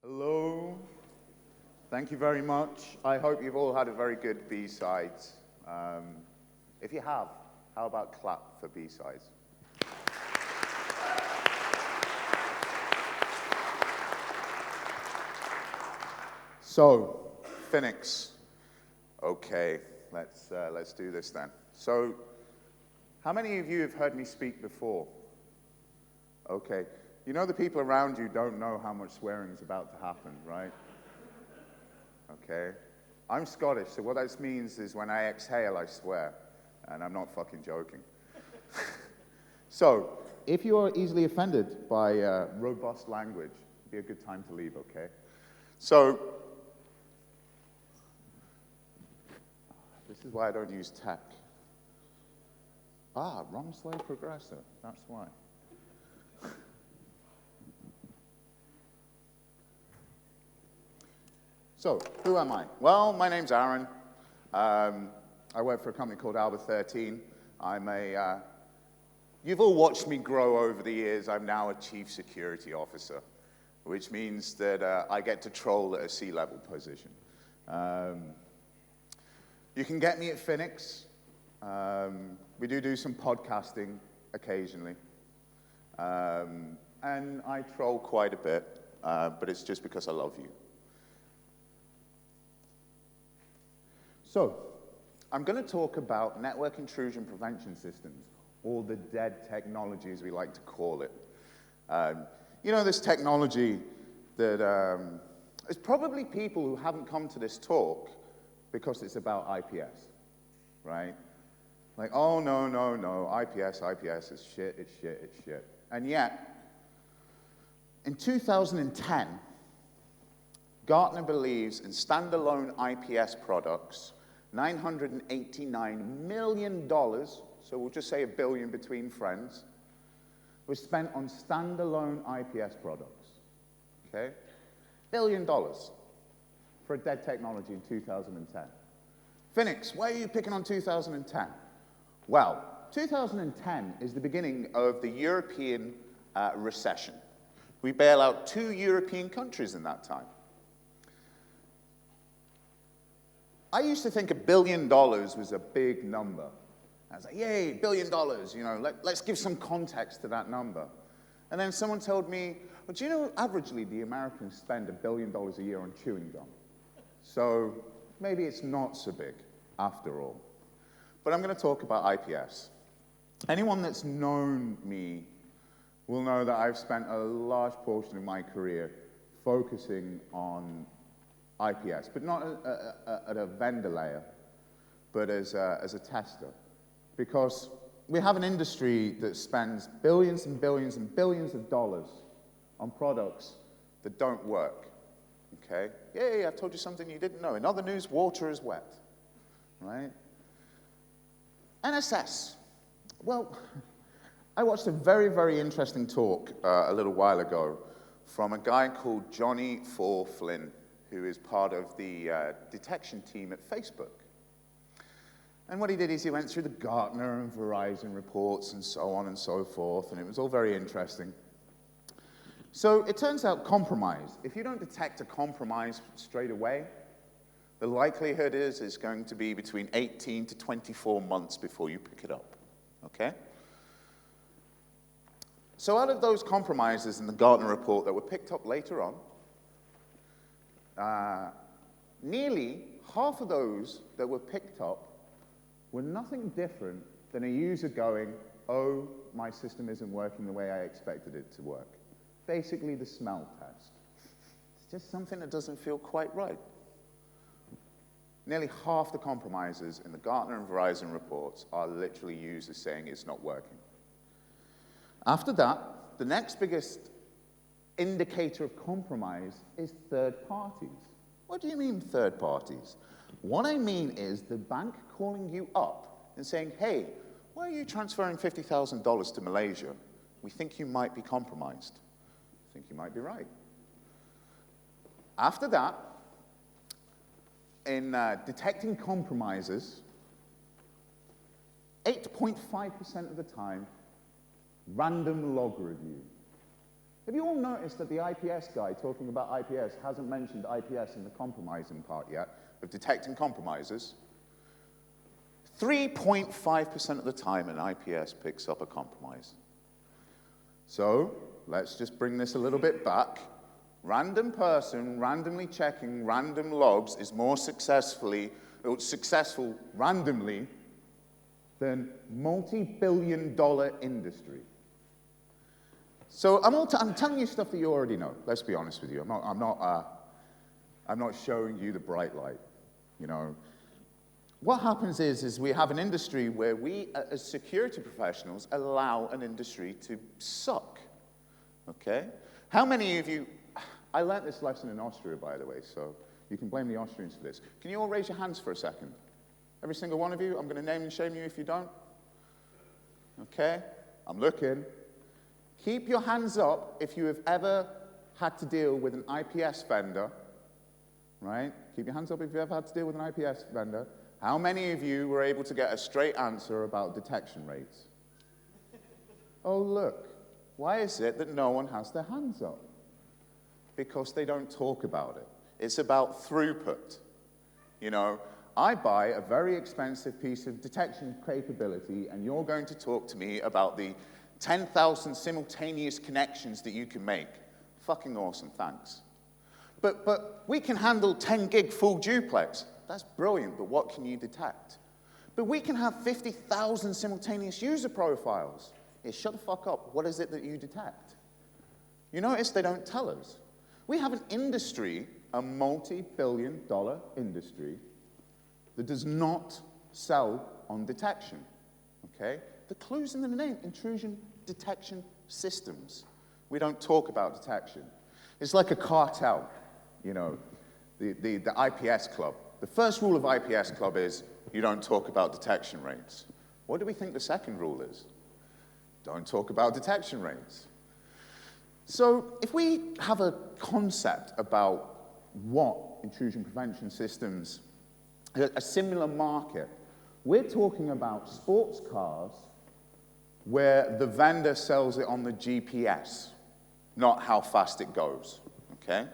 Hello. Thank you very much. I hope you've all had a very good B-sides. If you have, how about clap for B-sides? So, Finuxs. Okay, let's do this then. So, how many of you have heard me speak before? Okay. You know the people around you don't know how much swearing is about to happen, right? Okay. I'm Scottish, so what that means is when I exhale, I swear. And I'm not fucking joking. So, if you are easily offended by robust language, it'd be a good time to leave, okay? So, this is why I don't use tech. Wrong slide progressor, that's why. So, who am I? Well, my name's Arron. I work for a company called Albert 13. You've all watched me grow over the years. I'm now a chief security officer, which means that I get to troll at a C-level position. You can get me at Finuxs. We do some podcasting occasionally. And I troll quite a bit, but it's just because I love you. So, I'm going to talk about network intrusion prevention systems, or the dead technology, as we like to call it. You know, this technology that there's probably people who haven't come to this talk because it's about IPS, right? Like, oh, no, IPS is shit, it's shit. And yet, in 2010, Gartner believes in standalone IPS products, $989 million, so we'll just say $1 billion between friends, was spent on standalone IPS products, okay? $1 billion for a dead technology in 2010. Finuxs, why are you picking on 2010? Well, 2010 is the beginning of the European recession. We bail out 2 European countries in that time. I used to think $1 billion was a big number. I was like, yay, $1 billion, you know, let's give some context to that number. And then someone told me, well, do you know, averagely the Americans spend $1 billion a year on chewing gum. So maybe it's not so big, after all. But I'm going to talk about IPS. Anyone that's known me will know that I've spent a large portion of my career focusing on IPS, but not at a vendor layer, but as a tester. Because we have an industry that spends billions and billions and billions of dollars on products that don't work, okay? Yay, I've told you something you didn't know. In other news, water is wet, right? NSS. Well, I watched a very, very interesting talk a little while ago from a guy called Johnny Flynn, who is part of the detection team at Facebook. And what he did is he went through the Gartner and Verizon reports and so on and so forth, and it was all very interesting. So it turns out compromise. If you don't detect a compromise straight away, the likelihood is it's going to be between 18 to 24 months before you pick it up, okay? So out of those compromises in the Gartner report that were picked up later on, nearly half of those that were picked up were nothing different than a user going, oh, my system isn't working the way I expected it to work. Basically the smell test. It's just something that doesn't feel quite right. Nearly half the compromises in the Gartner and Verizon reports are literally users saying it's not working. After that, the next biggest indicator of compromise is third parties. What do you mean third parties? What I mean is the bank calling you up and saying, hey, why are you transferring $50,000 to Malaysia? We think you might be compromised. I think you might be right. After that, in detecting compromises, 8.5% of the time, random log review. Have you all noticed that the IPS guy talking about IPS hasn't mentioned IPS in the compromising part yet, of detecting compromisers? 3.5% of the time an IPS picks up a compromise. So let's just bring this a little bit back. Random person randomly checking random logs is more successful randomly than multi-billion-dollar industry. So I'm telling you stuff that you already know. Let's be honest with you. I'm not showing you the bright light. You know, what happens is we have an industry where we, as security professionals, allow an industry to suck. Okay? How many of you? I learned this lesson in Austria, by the way, so you can blame the Austrians for this. Can you all raise your hands for a second? Every single one of you. I'm going to name and shame you if you don't. Okay? I'm looking. Keep your hands up if you have ever had to deal with an IPS vendor, right? Keep your hands up if you've ever had to deal with an IPS vendor. How many of you were able to get a straight answer about detection rates? Oh, look. Why is it that no one has their hands up? Because they don't talk about it. It's about throughput. You know, I buy a very expensive piece of detection capability, and you're going to talk to me about the 10,000 simultaneous connections that you can make. Fucking awesome, thanks. But we can handle 10 gig full duplex. That's brilliant, but what can you detect? But we can have 50,000 simultaneous user profiles. Yeah, shut the fuck up. What is it that you detect? You notice they don't tell us. We have an industry, a multi-billion-dollar industry, that does not sell on detection, okay? The clue's in the name, intrusion detection systems. We don't talk about detection. It's like a cartel, you know, the IPS club. The first rule of IPS club is you don't talk about detection rates. What do we think the second rule is? Don't talk about detection rates. So if we have a concept about what intrusion prevention systems, a similar market, we're talking about sports cars where the vendor sells it on the GPS, not how fast it goes, okay?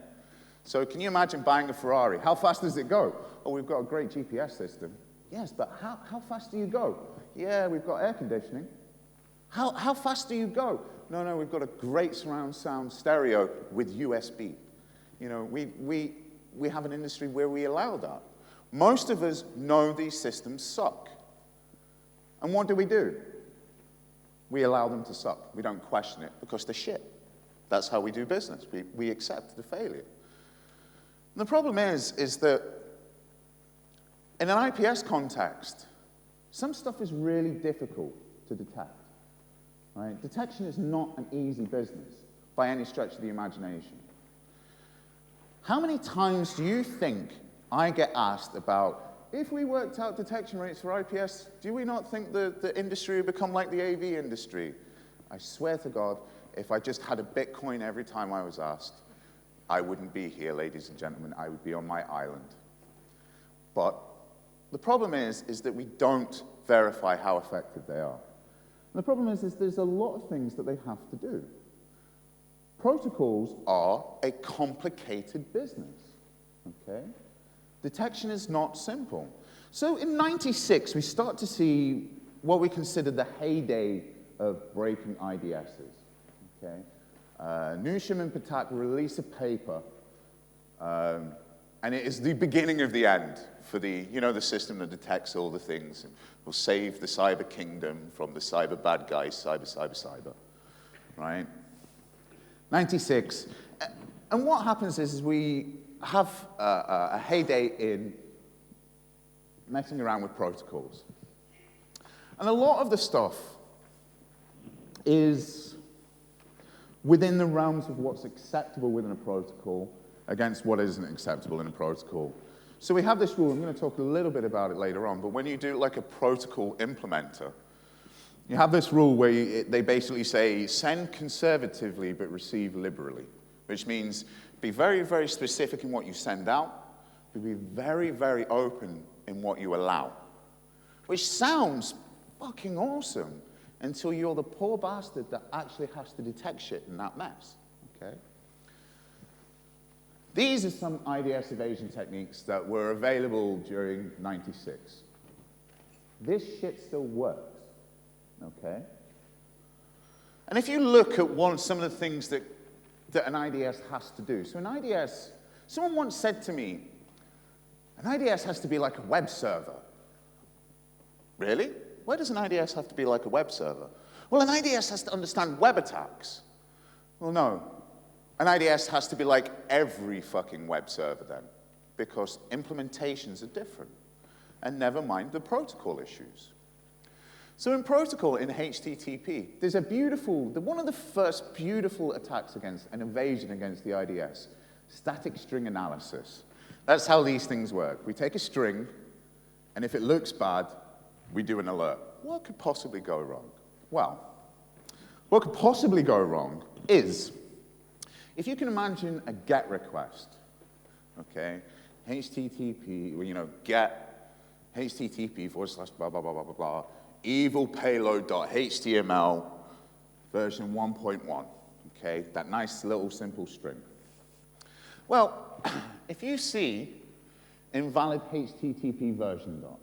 So can you imagine buying a Ferrari? How fast does it go? Oh, we've got a great GPS system. Yes, but how fast do you go? Yeah, we've got air conditioning. How fast do you go? No, we've got a great surround sound stereo with USB. You know, we have an industry where we allow that. Most of us know these systems suck. And what do? We allow them to suck. We don't question it because they're shit. That's how we do business. We accept the failure. And the problem is that in an IPS context, some stuff is really difficult to detect. Right? Detection is not an easy business by any stretch of the imagination. How many times do you think I get asked about, if we worked out detection rates for IPS, do we not think the industry would become like the AV industry? I swear to God, if I just had a Bitcoin every time I was asked, I wouldn't be here, ladies and gentlemen. I would be on my island. But the problem is that we don't verify how effective they are. And the problem is there's a lot of things that they have to do. Protocols are a complicated business, okay? Detection is not simple. So in '96, we start to see what we consider the heyday of breaking IDSs, okay? Newsham and Patak release a paper, and it is the beginning of the end for the system that detects all the things and will save the cyber kingdom from the cyber bad guys, cyber, right? 96. And what happens is we have a heyday in messing around with protocols. And a lot of the stuff is within the realms of what's acceptable within a protocol against what isn't acceptable in a protocol. So we have this rule. I'm going to talk a little bit about it later on, but when you do like a protocol implementer, you have this rule where they basically say, send conservatively but receive liberally, which means be very, very specific in what you send out, but be very, very open in what you allow, which sounds fucking awesome until you're the poor bastard that actually has to detect shit in that mess, okay? These are some IDS evasion techniques that were available during '96. This shit still works, okay? And if you look at some of the things that an IDS has to do. So an IDS, someone once said to me, an IDS has to be like a web server. Really? Why does an IDS have to be like a web server? Well, an IDS has to understand web attacks. Well, no. An IDS has to be like every fucking web server then, because implementations are different. And never mind the protocol issues. So in protocol, in HTTP, there's one of the first beautiful attacks against an evasion against the IDS, static string analysis. That's how these things work. We take a string, and if it looks bad, we do an alert. What could possibly go wrong? Well, what could possibly go wrong is, if you can imagine a GET request, okay, HTTP, get HTTP / blah, blah, blah, blah, blah, blah, evil payload.html version 1.1, okay, that nice little simple string. Well, if you see invalid HTTP version dot,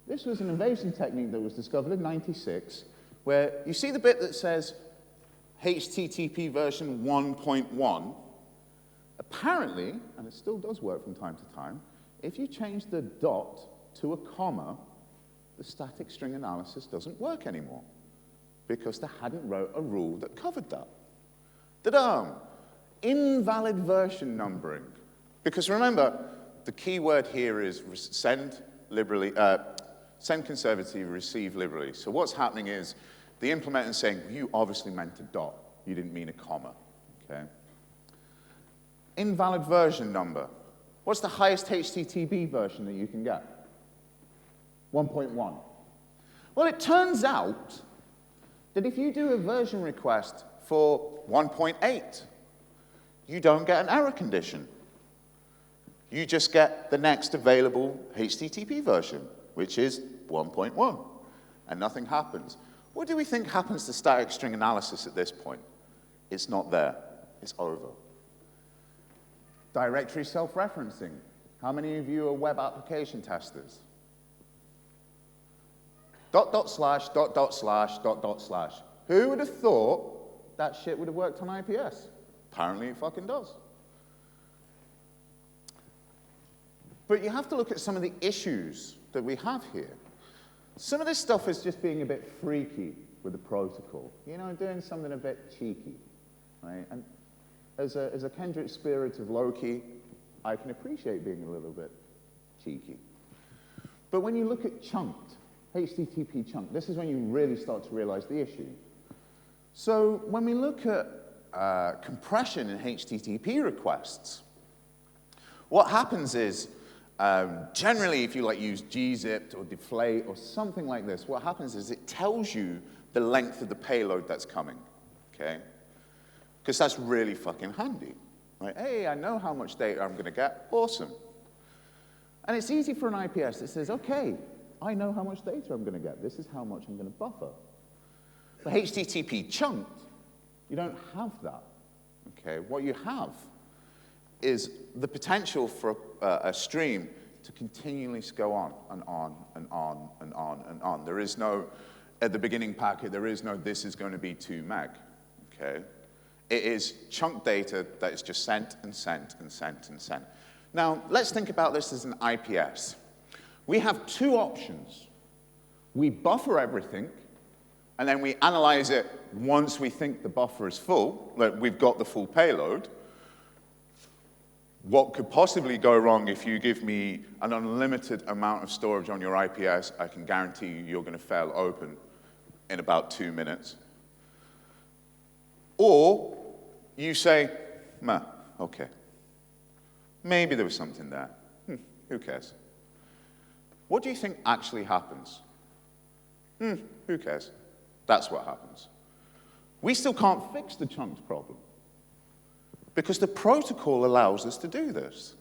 this was an evasion technique that was discovered in '96, where you see the bit that says HTTP version 1.1, apparently, and it still does work from time to time, if you change the dot to a comma, the static string analysis doesn't work anymore because they hadn't wrote a rule that covered that. Ta-da! Invalid version numbering. Because remember, the key word here is send conservatively, receive liberally. So what's happening is the implementer is saying, you obviously meant a dot. You didn't mean a comma, okay? Invalid version number. What's the highest HTTP version that you can get? 1.1. Well, it turns out that if you do a version request for 1.8, you don't get an error condition. You just get the next available HTTP version, which is 1.1, and nothing happens. What do we think happens to static string analysis at this point? It's not there. It's over. Directory self-referencing. How many of you are web application testers? ... .. Who would have thought that shit would have worked on IPS? Apparently it fucking does. But you have to look at some of the issues that we have here. Some of this stuff is just being a bit freaky with the protocol. Doing something a bit cheeky, right? And as a kindred spirit of Loki, I can appreciate being a little bit cheeky. But when you look at chunked, HTTP chunk, this is when you really start to realize the issue. So when we look at compression in HTTP requests, what happens is, generally if you use gzipped or deflate or something like this, what happens is it tells you the length of the payload that's coming, okay? Because that's really fucking handy. Right? Hey, I know how much data I'm going to get. Awesome. And it's easy for an IPS that says, okay, I know how much data I'm going to get. This is how much I'm going to buffer. For HTTP chunked, you don't have that. Okay? What you have is the potential for a stream to continually go on and on and on and on and on. There is no, at the beginning packet, there is no, this is going to be 2 meg. Okay? It is chunk data that is just sent and sent and sent and sent. Now, let's think about this as an IPS. We have 2 options. We buffer everything, and then we analyze it once we think the buffer is full, that we've got the full payload. What could possibly go wrong if you give me an unlimited amount of storage on your IPS? I can guarantee you're going to fail open in about 2 minutes. Or you say, meh, okay. Maybe there was something there. Who cares? What do you think actually happens? Who cares? That's what happens. We still can't fix the chunks problem because the protocol allows us to do this.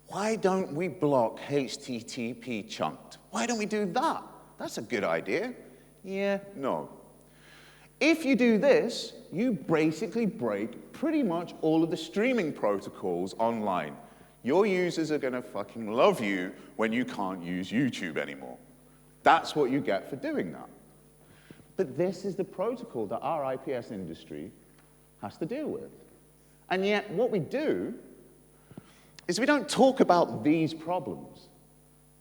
Why don't we block HTTP chunked? Why don't we do that? That's a good idea. Yeah, no. If you do this, you basically break pretty much all of the streaming protocols online. Your users are going to fucking love you when you can't use YouTube anymore. That's what you get for doing that. But this is the protocol that our IPS industry has to deal with. And yet, what we do is we don't talk about these problems.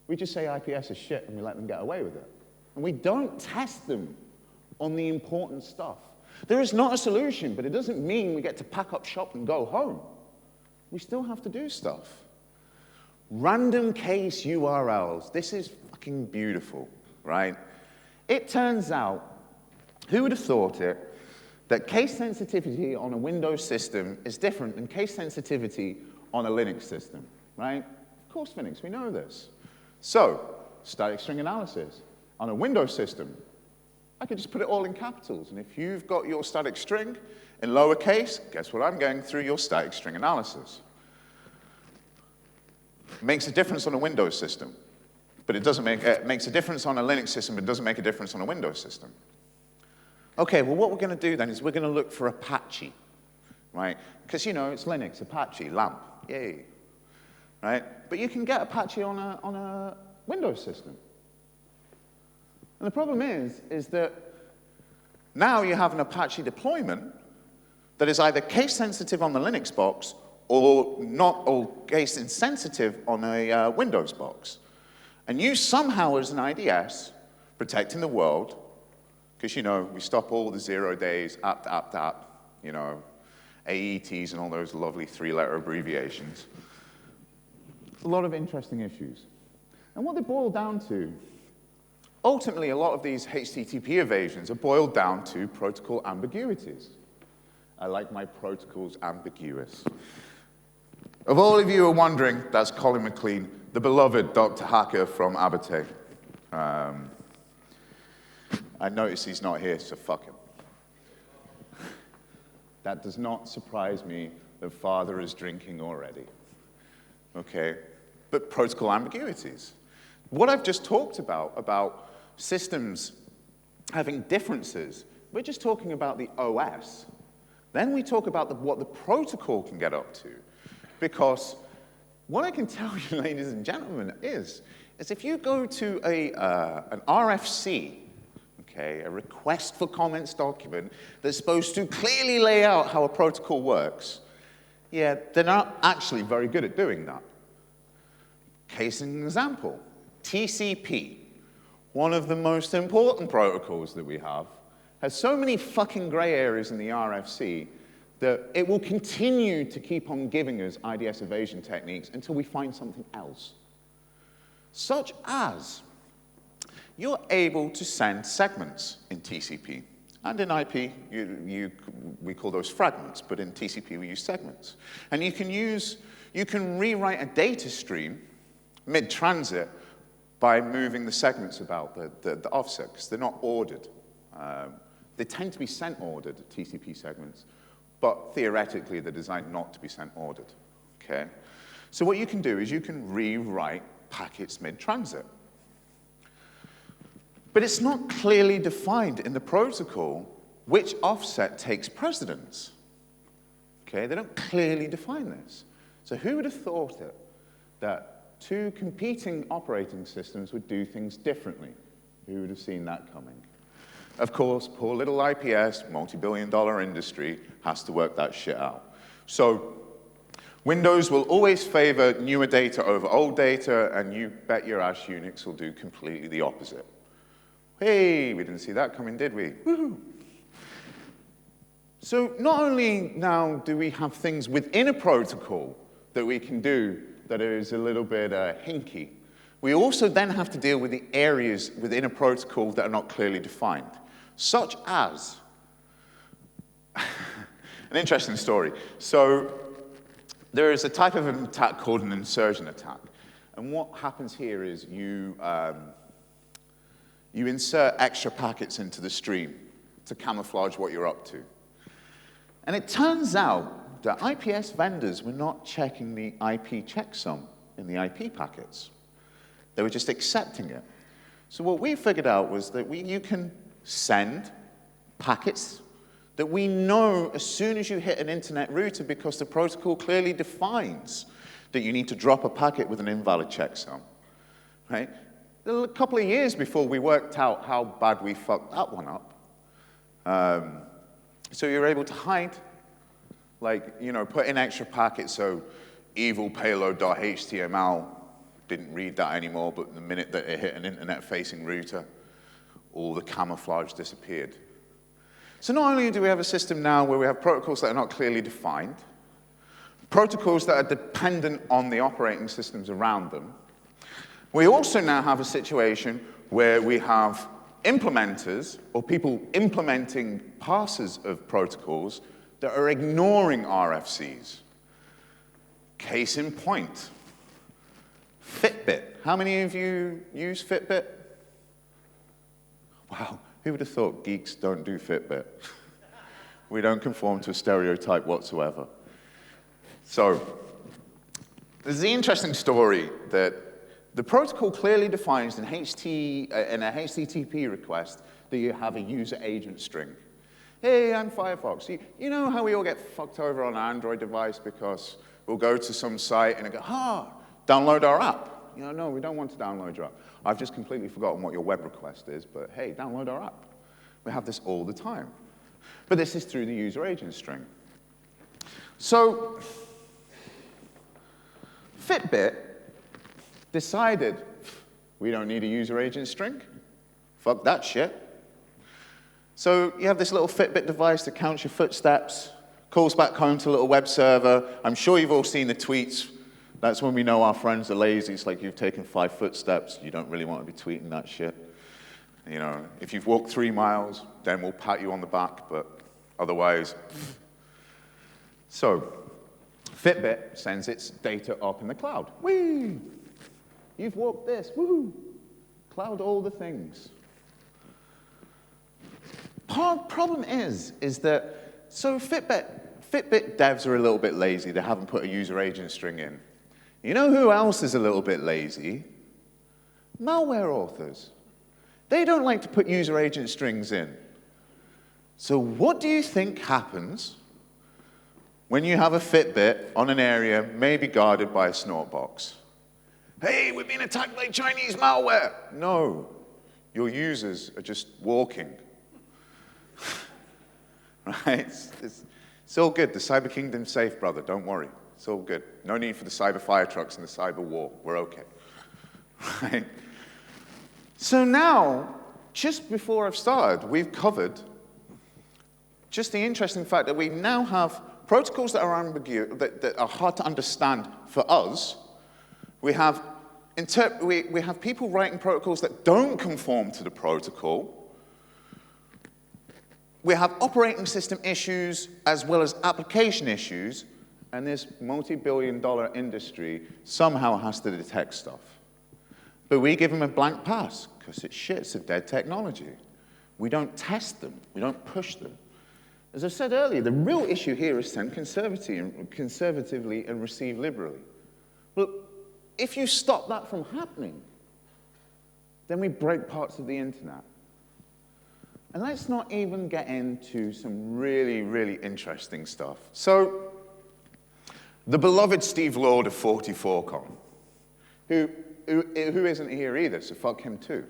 We just say IPS is shit and we let them get away with it. And we don't test them on the important stuff. There is not a solution, but it doesn't mean we get to pack up shop and go home. We still have to do stuff. Random case URLs. This is fucking beautiful, right? It turns out, who would have thought it, that case sensitivity on a Windows system is different than case sensitivity on a Linux system, right? Of course, Finuxs, we know this. So, static string analysis. On a Windows system, I could just put it all in capitals. And if you've got your static string in lowercase, guess what I'm going through? Your static string analysis. It makes a difference on a Windows system, but it doesn't make, it makes a difference on a Linux system, but it doesn't make a difference on a Windows system. Okay, well, what we're going to do then is we're going to look for Apache, right? Because, you know, it's Linux, Apache, LAMP, yay, right? But you can get Apache on a Windows system. And the problem is that now you have an Apache deployment that is either case-sensitive on the Linux box or not, or case-insensitive on a Windows box. And you somehow, as an IDS, protecting the world, because, you know, we stop all the 0 days, apt, you know, AETs and all those lovely three-letter abbreviations. A lot of interesting issues. And what they boil down to, ultimately, a lot of these HTTP evasions are boiled down to protocol ambiguities. I like my protocols ambiguous. If all of you are wondering, that's Colin McLean, the beloved Dr. Hacker from Abate. I notice he's not here, so fuck him. That does not surprise me that father is drinking already. Okay? But protocol ambiguities. What I've just talked about systems having differences, we're just talking about the OS. Then we talk about what the protocol can get up to. Because what I can tell you, ladies and gentlemen, is if you go to an RFC, okay, a request for comments document that's supposed to clearly lay out how a protocol works, yeah, they're not actually very good at doing that. Case in example, TCP, one of the most important protocols that we have, has so many fucking gray areas in the RFC that it will continue to keep on giving us IDS evasion techniques until we find something else. Such as, you're able to send segments in TCP. And in IP, we call those fragments, but in TCP we use segments. And you can rewrite a data stream mid-transit by moving the segments about, the offset, because they're not ordered. They tend to be sent ordered, TCP segments, but theoretically they're designed not to be sent ordered, okay? So what you can do is you can rewrite packets mid-transit. But it's not clearly defined in the protocol which offset takes precedence, okay? They don't clearly define this. So who would have thought it, that two competing operating systems would do things differently? Who would have seen that coming? Of course, poor little IPS, multi-billion-dollar industry, has to work that shit out. So Windows will always favor newer data over old data, and you bet your ass Unix will do completely the opposite. Hey, we didn't see that coming, did we? Woohoo! So not only now do we have things within a protocol that we can do that is a little bit hinky, we also then have to deal with the areas within a protocol that are not clearly defined, such as, an interesting story. So there is a type of an attack called an insertion attack. And what happens here is you insert extra packets into the stream to camouflage what you're up to. And it turns out that IPS vendors were not checking the IP checksum in the IP packets. They were just accepting it. So what we figured out was that you can send packets that we know as soon as you hit an internet router because the protocol clearly defines that you need to drop a packet with an invalid checksum, right? A couple of years before we worked out how bad we fucked that one up. So you're able to hide, like, you know, put in extra packets so evil payload.html didn't read that anymore, but the minute that it hit an internet-facing router, all the camouflage disappeared. So not only do we have a system now where we have protocols that are not clearly defined, protocols that are dependent on the operating systems around them, we also now have a situation where we have implementers, or people implementing parsers of protocols that are ignoring RFCs. Case in point, Fitbit. How many of you use Fitbit? Wow, who would have thought geeks don't do Fitbit? We don't conform to a stereotype whatsoever. So, this is the interesting story that the protocol clearly defines in a HTTP request that you have a user agent string. Hey, I'm Firefox. You know how we all get fucked over on an Android device because we'll go to some site and go, download our app. You know, no, we don't want to download your app. I've just completely forgotten what your web request is, but hey, download our app. We have this all the time. But this is through the user agent string. So, Fitbit decided we don't need a user agent string. Fuck that shit. So you have this little Fitbit device that counts your footsteps, calls back home to a little web server. I'm sure you've all seen the tweets. That's when we know our friends are lazy. It's like you've taken 5 footsteps. You don't really want to be tweeting that shit. You know, if you've walked 3 miles, then we'll pat you on the back, but otherwise. So Fitbit sends its data up in the cloud. Whee! You've walked this, woohoo! Cloud all the things. Problem is that, so Fitbit devs are a little bit lazy. They haven't put a user agent string in. You know who else is a little bit lazy? Malware authors. They don't like to put user agent strings in. So what do you think happens when you have a Fitbit on an area maybe guarded by a snort box? Hey, we're being attacked by Chinese malware. No, your users are just walking. Right? It's all good. The Cyber Kingdom's safe, brother. Don't worry. It's all good. No need for the cyber fire trucks and the cyber war. We're okay. Right? So now, just before I've started, we've covered just the interesting fact that we now have protocols that are ambiguous, that are hard to understand for us. We have people writing protocols that don't conform to the protocol. We have operating system issues as well as application issues, and this multi-billion-dollar industry somehow has to detect stuff. But we give them a blank pass, because it's shit, it's a dead technology. We don't test them, we don't push them. As I said earlier, the real issue here is send conservatively and receive liberally. Well, if you stop that from happening, then we break parts of the internet. And let's not even get into some really, really interesting stuff. So, the beloved Steve Lord of 44con, who isn't here either, so fuck him too.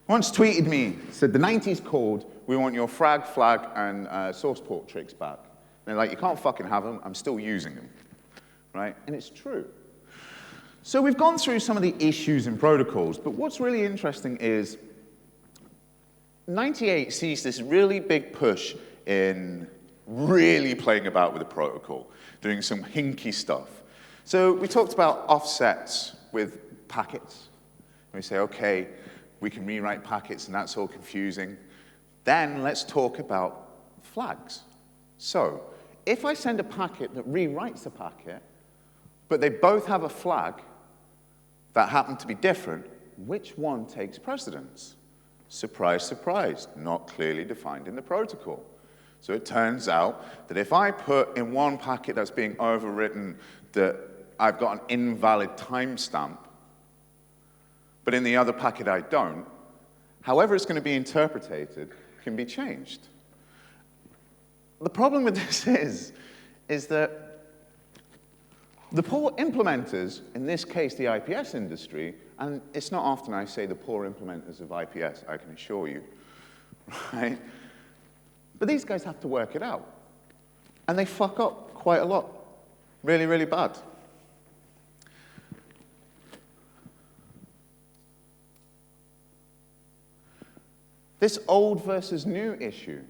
Once tweeted me, said, the 90s called, we want your Frag, Flag, and source port tricks back. And they're like, you can't fucking have them, I'm still using them. Right? And it's true. So we've gone through some of the issues in protocols, but what's really interesting is 98 sees this really big push in really playing about with the protocol, doing some hinky stuff. So we talked about offsets with packets. We say, okay, we can rewrite packets and that's all confusing. Then let's talk about flags. So if I send a packet that rewrites a packet, but they both have a flag that happen to be different, which one takes precedence? Surprise, surprise, not clearly defined in the protocol. So it turns out that if I put in one packet that's being overwritten that I've got an invalid timestamp, but in the other packet I don't, however it's going to be interpreted can be changed. The problem with this is that the poor implementers, in this case the IPS industry, and it's not often I say the poor implementers of IPS, I can assure you, right? But these guys have to work it out. And they fuck up quite a lot. Really, really bad. This old versus new issue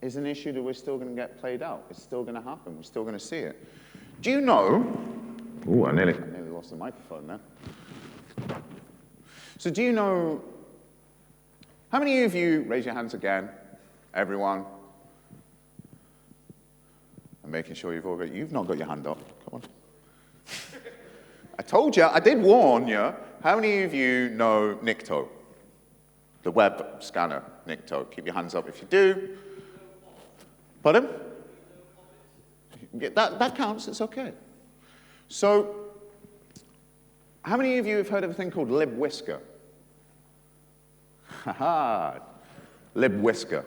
is an issue that we're still going to get played out. It's still going to happen. We're still going to see it. Do you know... Ooh, I nearly lost the microphone there. So do you know... How many of you, raise your hands again, everyone. I'm making sure you've not got your hand up. Come on. I told you, I did warn you. How many of you know Nikto? The web scanner, Nikto. Keep your hands up if you do. Pardon? Yeah, that counts, it's okay. So, how many of you have heard of a thing called libwhisker? Haha, libwhisker.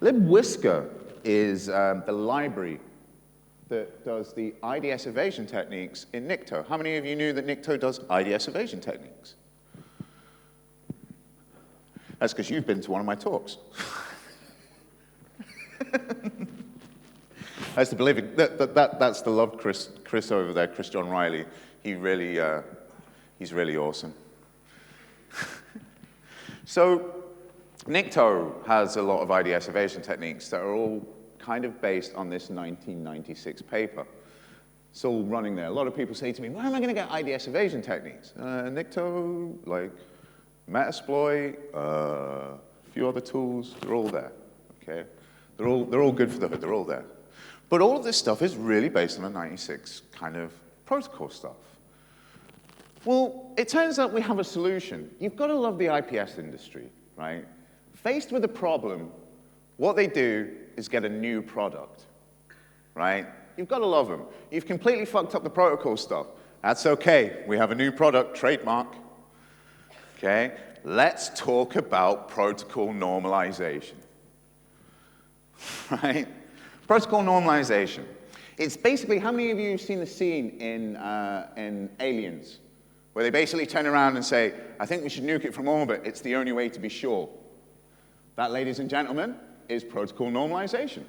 Libwhisker is the library that does the IDS evasion techniques in Nikto. How many of you knew that Nikto does IDS evasion techniques? That's because you've been to one of my talks. That's the believing. That's the loved Chris over there, Chris John Riley. He's really awesome. So, Nikto has a lot of IDS evasion techniques that are all kind of based on this 1996 paper. It's all running there. A lot of people say to me, where am I going to get IDS evasion techniques? Nikto, like Metasploit, a few other tools, they're all there, okay? They're all good for the hood, they're all there. But all of this stuff is really based on the 96 kind of protocol stuff. Well, it turns out we have a solution. You've got to love the IPS industry, right? Faced with a problem, what they do is get a new product, right? You've got to love them. You've completely fucked up the protocol stuff. That's okay. We have a new product, trademark. Okay? Let's talk about protocol normalization. Right? Protocol normalization. It's basically, how many of you have seen the scene in Aliens, where they basically turn around and say, I think we should nuke it from orbit. It's the only way to be sure. That, ladies and gentlemen, is protocol normalization.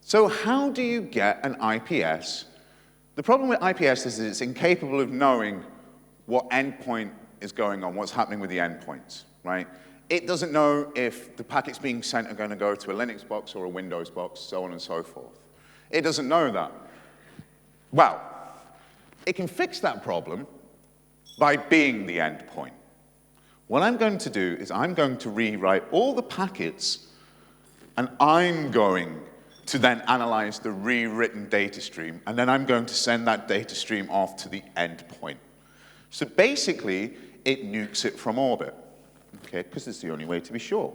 So how do you get an IPS? The problem with IPS is that it's incapable of knowing what endpoint is going on, what's happening with the endpoints, right? It doesn't know if the packets being sent are going to go to a Linux box or a Windows box, so on and so forth. It doesn't know that. Well, it can fix that problem by being the endpoint. What I'm going to do is I'm going to rewrite all the packets, and I'm going to then analyze the rewritten data stream, and then I'm going to send that data stream off to the endpoint. So basically, it nukes it from orbit, okay, because it's the only way to be sure.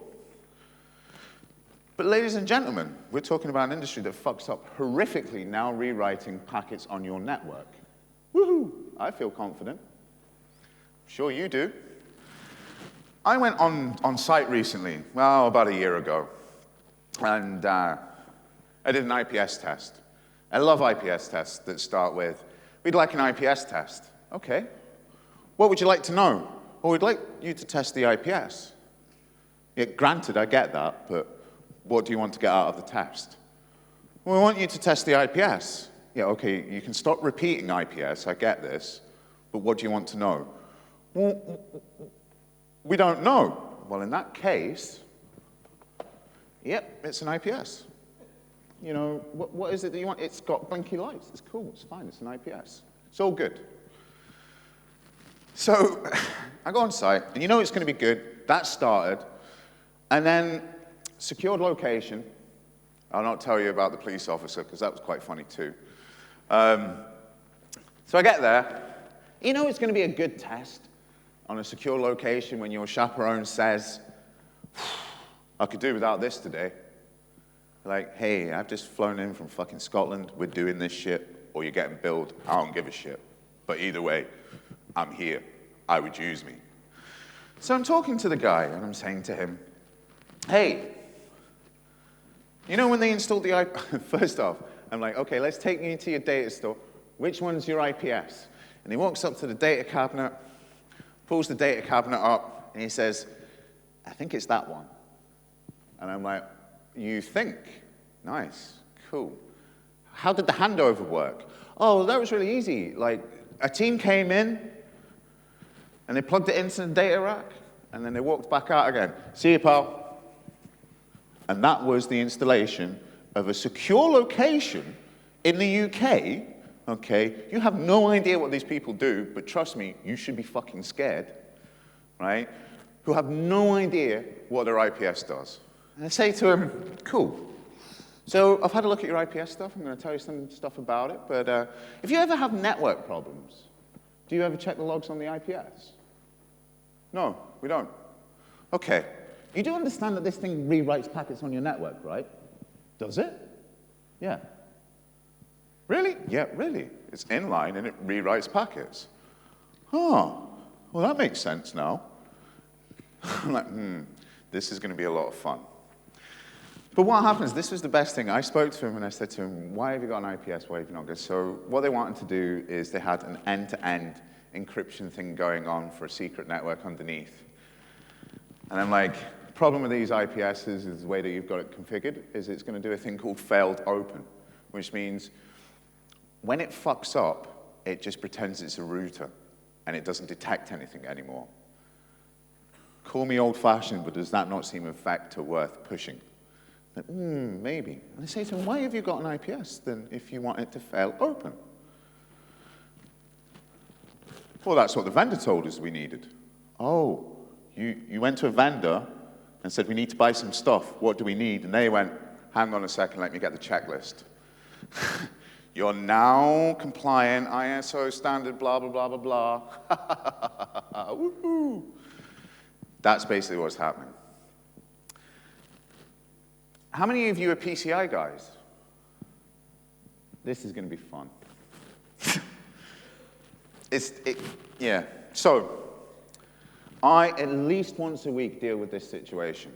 But ladies and gentlemen, we're talking about an industry that fucks up horrifically now rewriting packets on your network. Woohoo! I feel confident. I'm sure you do. I went on site recently, well, about a year ago, and I did an IPS test. I love IPS tests that start with, we'd like an IPS test. Okay. What would you like to know? Well, we'd like you to test the IPS. Yeah, granted, I get that, but what do you want to get out of the test? Well, we want you to test the IPS. Yeah, okay, you can stop repeating IPS, I get this, but what do you want to know? Well, we don't know. Well, in that case, yep, it's an IPS. You know, what is it that you want? It's got blinky lights. It's cool, it's fine, it's an IPS. It's all good. So I go on site, and you know it's going to be good. That started. And then secured location. I'll not tell you about the police officer, because that was quite funny too. So I get there. You know it's going to be a good test on a secure location when your chaperone says, I could do without this today. Like, hey, I've just flown in from fucking Scotland. We're doing this shit, or you're getting billed. I don't give a shit. But either way, I'm here. I would use me. So I'm talking to the guy, and I'm saying to him, hey, you know when they installed the first off, I'm like, okay, let's take you into your data store. Which one's your IPS? And he walks up to the data cabinet, pulls the data cabinet up, and he says, I think it's that one. And I'm like, you think? Nice, cool. How did the handover work? Oh, that was really easy. Like, a team came in, and they plugged it into the data rack, and then they walked back out again. See you, pal. And that was the installation of a secure location in the UK. Okay, you have no idea what these people do, but trust me, you should be fucking scared, right? Who have no idea what their IPS does. And I say to him, cool. So I've had a look at your IPS stuff. I'm going to tell you some stuff about it. But if you ever have network problems, do you ever check the logs on the IPS? No, we don't. Okay. You do understand that this thing rewrites packets on your network, right? Does it? Yeah. Really? Yeah, really. It's inline and it rewrites packets. Oh, well, that makes sense now. I'm like, this is going to be a lot of fun. But what happens, this was the best thing. I spoke to him and I said to him, why have you got an IPS? Why have you not got it? So what they wanted to do is they had an end-to-end encryption thing going on for a secret network underneath. And I'm like, the problem with these IPSs is the way that you've got it configured is it's going to do a thing called failed open, which means when it fucks up, it just pretends it's a router, and it doesn't detect anything anymore. Call me old-fashioned, but does that not seem a factor worth pushing? Like, maybe. And I say to him, why have you got an IPS then if you want it to fail open? Well, that's what the vendor told us we needed. Oh, you went to a vendor and said, we need to buy some stuff. What do we need? And they went, hang on a second, let me get the checklist. You're now compliant, ISO standard, blah, blah, blah, blah, blah. Woohoo! That's basically what's happening. How many of you are PCI guys? This is going to be fun. Yeah. So, I, at least once a week, deal with this situation.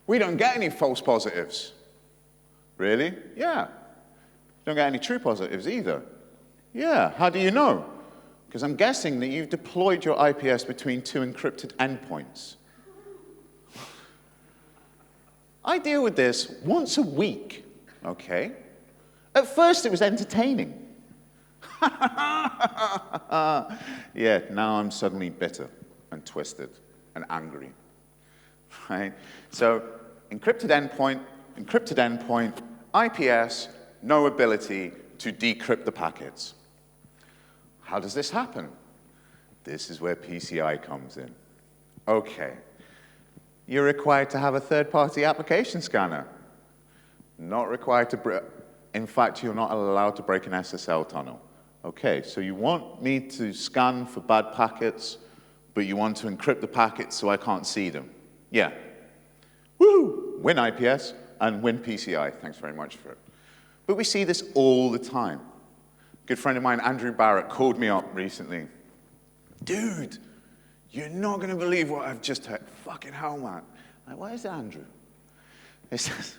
We don't get any false positives. Really? Yeah. Don't get any true positives either. Yeah, how do you know? Because I'm guessing that you've deployed your IPS between two encrypted endpoints. I deal with this once a week, okay? At first it was entertaining. Yeah, now I'm suddenly bitter and twisted and angry, right? So encrypted endpoint, IPS, no ability to decrypt the packets. How does this happen? This is where PCI comes in. Okay, you're required to have a third-party application scanner. Not required to, in fact, you're not allowed to break an SSL tunnel. Okay, so you want me to scan for bad packets, but you want to encrypt the packets so I can't see them. Yeah. Woo! Win IPS and win PCI. Thanks very much for it. But we see this all the time. A good friend of mine, Andrew Barrett, called me up recently. Dude, you're not going to believe what I've just heard. Fucking hell, man. I'm like, what is it, Andrew? He says,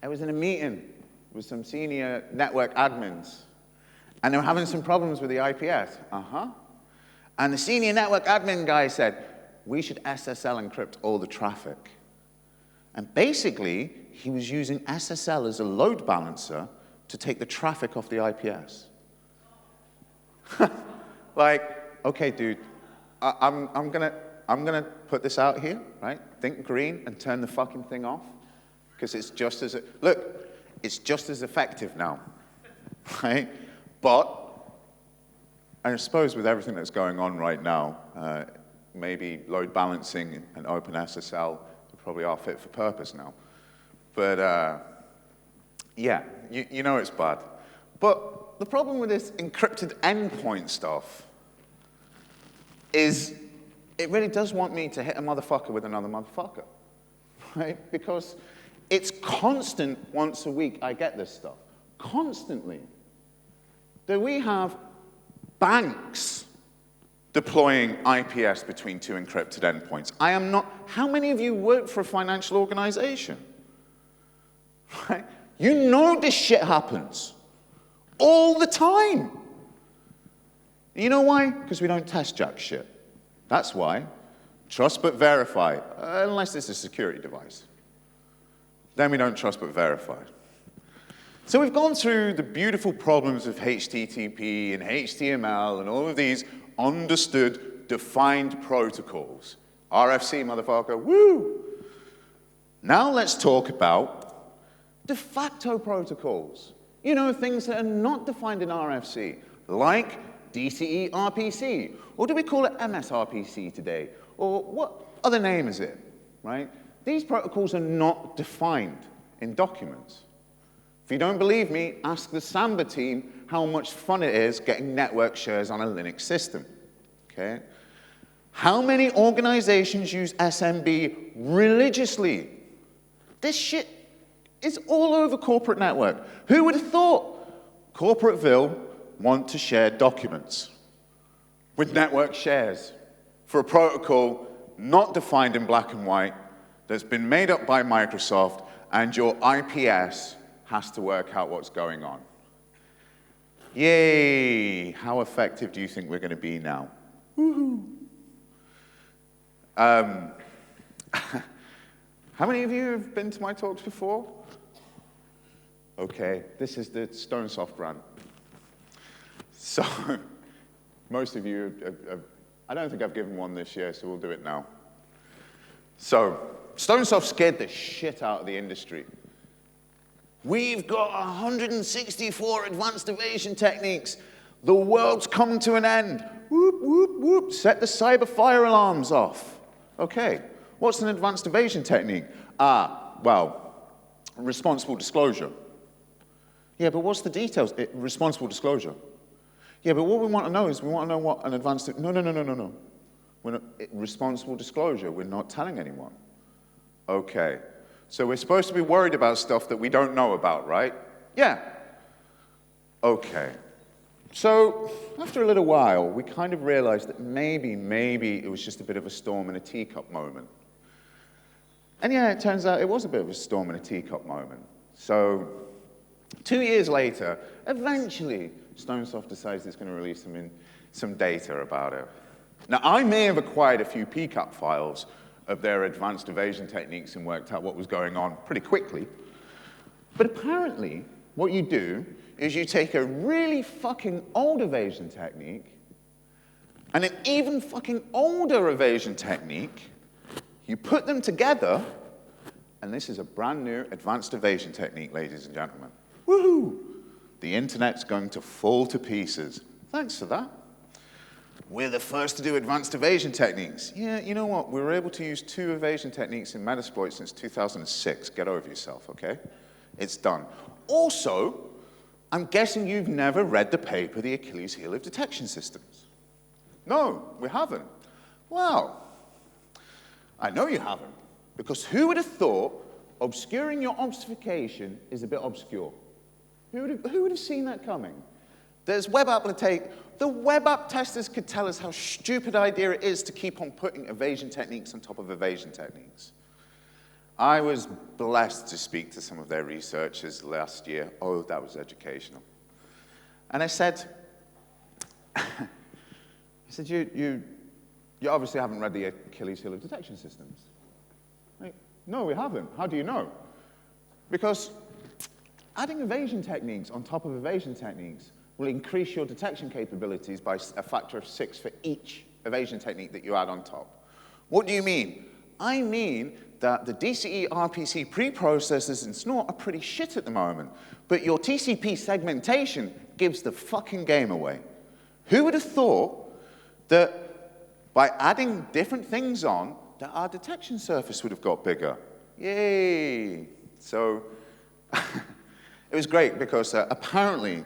I was in a meeting with some senior network admins, and they were having some problems with the IPS. And the senior network admin guy said, we should SSL encrypt all the traffic. And basically, he was using SSL as a load balancer to take the traffic off the IPS. Like, okay, dude, I'm gonna put this out here, right? Think green and turn the fucking thing off, because it's just as it's just as effective now, right? But I suppose with everything that's going on right now, maybe load balancing and open SSL probably are fit for purpose now. But yeah, you know it's bad. But the problem with this encrypted endpoint stuff is it really does want me to hit a motherfucker with another motherfucker, right? Because it's constant once a week I get this stuff, constantly. That we have banks deploying IPS between two encrypted endpoints. I am not, how many of you work for a financial organization? Right? You know this shit happens all the time. You know why? Because we don't test jack shit. That's why. Trust but verify, unless it's a security device. Then we don't trust but verify. So we've gone through the beautiful problems of HTTP and HTML and all of these understood, defined protocols. RFC, motherfucker, woo! Now let's talk about de facto protocols. You know, things that are not defined in RFC, like DCE RPC, or do we call it MSRPC today? Or what other name is it, right? These protocols are not defined in documents. If you don't believe me, ask the Samba team how much fun it is getting network shares on a Linux system, okay? How many organizations use SMB religiously? This shit is all over corporate network. Who would have thought corporateville want to share documents with network shares for a protocol not defined in black and white that's been made up by Microsoft, and your IPS has to work out what's going on? Yay! How effective do you think we're going to be now? Woohoo! How many of you have been to my talks before? Okay, this is the StoneSoft brand. So, most of you, I don't think I've given one this year, so we'll do it now. So, StoneSoft scared the shit out of the industry. We've got 164 advanced evasion techniques. The world's coming to an end. Whoop, whoop, whoop. Set the cyber fire alarms off. Okay, what's an advanced evasion technique? Well, responsible disclosure. Yeah, but what's the details? Responsible disclosure. Yeah, but what we want to know is we want to know what an advanced... No. We're not, responsible disclosure, we're not telling anyone. Okay, so we're supposed to be worried about stuff that we don't know about, right? Yeah. Okay. So after a little while, we kind of realized that maybe it was just a bit of a storm in a teacup moment. And yeah, it turns out it was a bit of a storm in a teacup moment. So 2 years later, eventually, StoneSoft decides it's going to release some data about it. Now, I may have acquired a few PCAP files of their advanced evasion techniques and worked out what was going on pretty quickly. But apparently, what you do is you take a really fucking old evasion technique and an even fucking older evasion technique, you put them together, and this is a brand new advanced evasion technique, ladies and gentlemen. Woohoo! The internet's going to fall to pieces. Thanks for that. We're the first to do advanced evasion techniques. Yeah, you know what? We were able to use 2 evasion techniques in Metasploit since 2006. Get over yourself, okay? It's done. Also, I'm guessing you've never read the paper, The Achilles Heel of Detection Systems. No, we haven't. Well, I know you haven't, because who would have thought obscuring your obfuscation is a bit obscure? Who would have seen that coming? There's web app the web app testers could tell us how stupid idea it is to keep on putting evasion techniques on top of evasion techniques. I was blessed to speak to some of their researchers last year. Oh, that was educational. And I said, you obviously haven't read the Achilles Heel of Detection Systems. Like, no, we haven't. How do you know? Because adding evasion techniques on top of evasion techniques will increase your detection capabilities by a factor of 6 for each evasion technique that you add on top. What do you mean? I mean that the DCE RPC preprocessors in Snort are pretty shit at the moment, but your TCP segmentation gives the fucking game away. Who would have thought that by adding different things on, that our detection surface would have got bigger? Yay! So it was great because apparently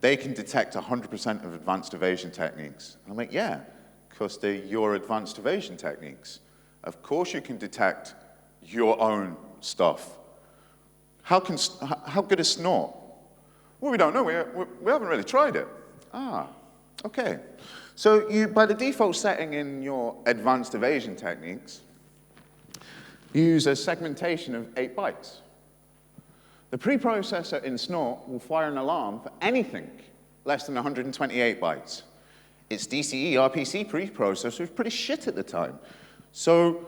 they can detect 100% of advanced evasion techniques. I'm like, yeah, because they're your advanced evasion techniques. Of course you can detect your own stuff. How good is Snort? Well, we don't know. We haven't really tried it. Okay. So you, by the default setting in your advanced evasion techniques, you use a segmentation of 8 bytes. The preprocessor in Snort will fire an alarm for anything less than 128 bytes. Its DCE RPC preprocessor was pretty shit at the time. So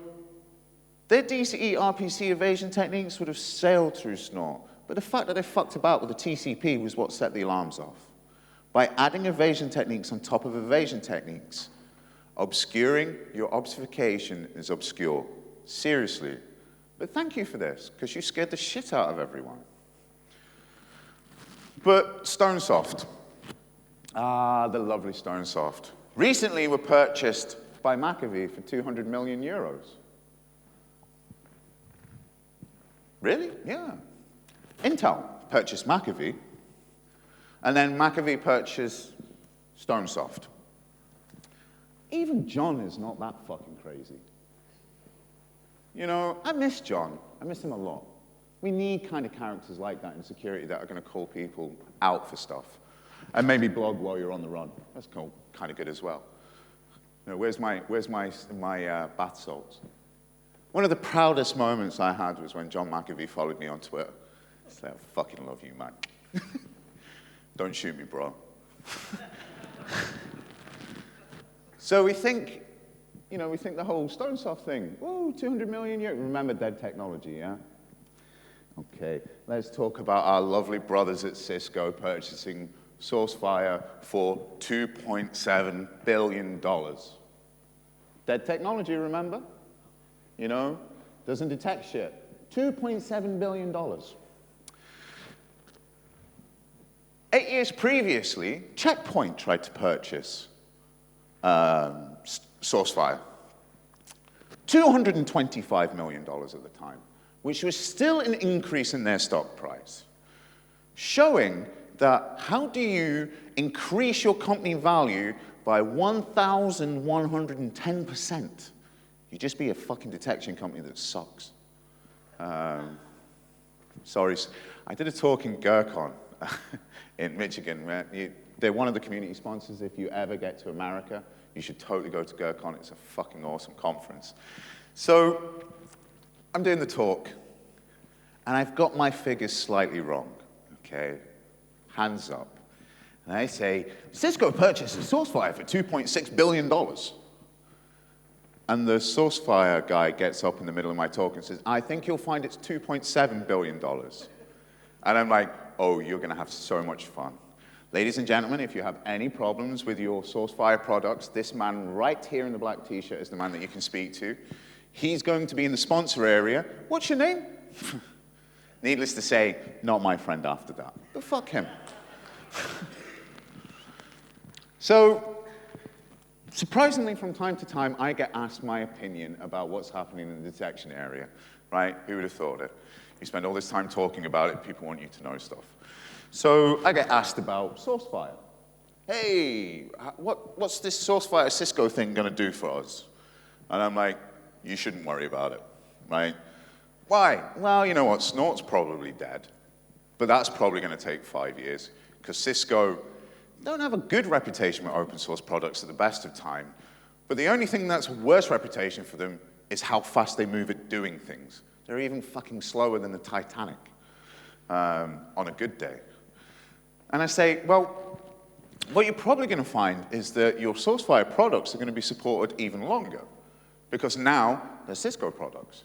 their DCE RPC evasion techniques would have sailed through Snort, but the fact that they fucked about with the TCP was what set the alarms off. By adding evasion techniques on top of evasion techniques, obscuring your obfuscation is obscure. Seriously. But thank you for this, because you scared the shit out of everyone. But Stonesoft. Ah, the lovely Stonesoft. Recently were purchased by McAfee for 200 million euros. Really? Yeah. Intel purchased McAfee, and then McAfee purchased Stonesoft. Even John is not that fucking crazy. You know, I miss John. I miss him a lot. We need kind of characters like that in security that are going to call people out for stuff. And maybe blog while you're on the run. That's cool. Kind of good as well. You know, where's my bath salts? One of the proudest moments I had was when John McAfee followed me on Twitter. I said, I fucking love you, man. Don't shoot me, bro. So we think, you know, we think the whole Stonesoft thing, oh, 200 million euros. Remember dead technology, yeah? Okay, let's talk about our lovely brothers at Cisco purchasing SourceFire for $2.7 billion. Dead technology, remember? You know, doesn't detect shit. $2.7 billion. 8 years previously, Checkpoint tried to purchase SourceFire. $225 million at the time, which was still an increase in their stock price, showing that how do you increase your company value by 1,110%? You just be a fucking detection company that sucks. Sorry, I did a talk in Gurkon in Michigan. They're one of the community sponsors. If you ever get to America, you should totally go to Gurkon. It's a fucking awesome conference. So I'm doing the talk, and I've got my figures slightly wrong, okay? Hands up. And I say, Cisco purchases SourceFire for $2.6 billion. And the SourceFire guy gets up in the middle of my talk and says, I think you'll find it's $2.7 billion. And I'm like, oh, you're going to have so much fun. Ladies and gentlemen, if you have any problems with your SourceFire products, this man right here in the black t-shirt is the man that you can speak to. He's going to be in the sponsor area. What's your name? Needless to say, not my friend after that. But fuck him. So, surprisingly, from time to time, I get asked my opinion about what's happening in the detection area, right? Who would have thought it? You spend all this time talking about it, people want you to know stuff. So I get asked about SourceFire. Hey, what's this SourceFire Cisco thing going to do for us? And I'm like, you shouldn't worry about it, right? Why? Well, you know what, Snort's probably dead, but that's probably going to take 5 years, because Cisco don't have a good reputation with open source products at the best of time, but the only thing that's a worse reputation for them is how fast they move at doing things. They're even fucking slower than the Titanic on a good day. And I say, well, what you're probably going to find is that your SourceFire products are going to be supported even longer, because now they're Cisco products.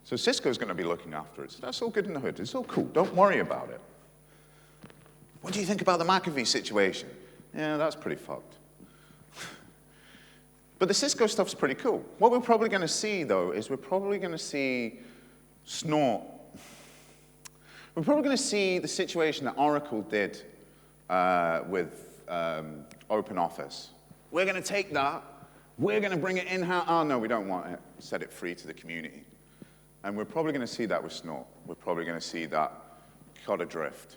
So Cisco's going to be looking after it. So that's all good in the hood. It's all cool. Don't worry about it. What do you think about the McAfee situation? Yeah, that's pretty fucked. But the Cisco stuff's pretty cool. What we're probably going to see, though, is we're probably going to see Snort. We're probably going to see the situation that Oracle did with OpenOffice. We're going to take that. We're going to bring it in-house. Oh, no, we don't want it. Set it free to the community. And we're probably going to see that with Snort. We're probably going to see that cut adrift.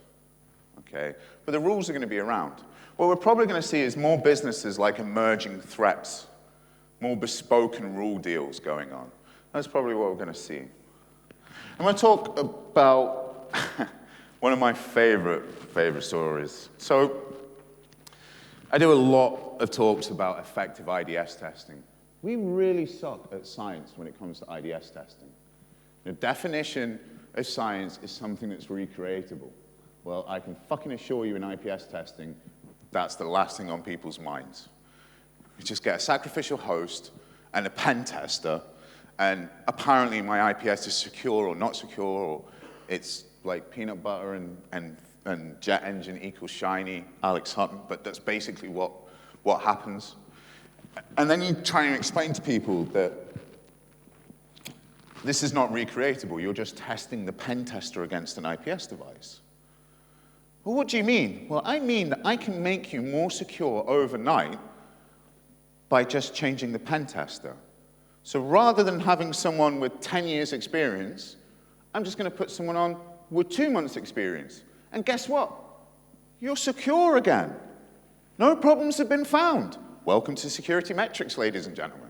Okay? But the rules are going to be around. What we're probably going to see is more businesses like emerging threats, more bespoke and rule deals going on. That's probably what we're going to see. I'm going to talk about one of my favorite stories. So I do a lot of talks about effective IDS testing. We really suck at science when it comes to IDS testing. The definition of science is something that's recreatable. Well, I can fucking assure you in IPS testing, that's the last thing on people's minds. You just get a sacrificial host and a pen tester, and apparently my IPS is secure or not secure, or it's like peanut butter and jet engine equals shiny, Alex Hutton, but that's basically what happens. And then you try and explain to people that this is not recreatable, you're just testing the pen tester against an IPS device. Well, what do you mean? Well, I mean that I can make you more secure overnight by just changing the pen tester. So rather than having someone with 10 years experience, I'm just going to put someone on with 2 months experience. And guess what? You're secure again. No problems have been found. Welcome to security metrics, ladies and gentlemen.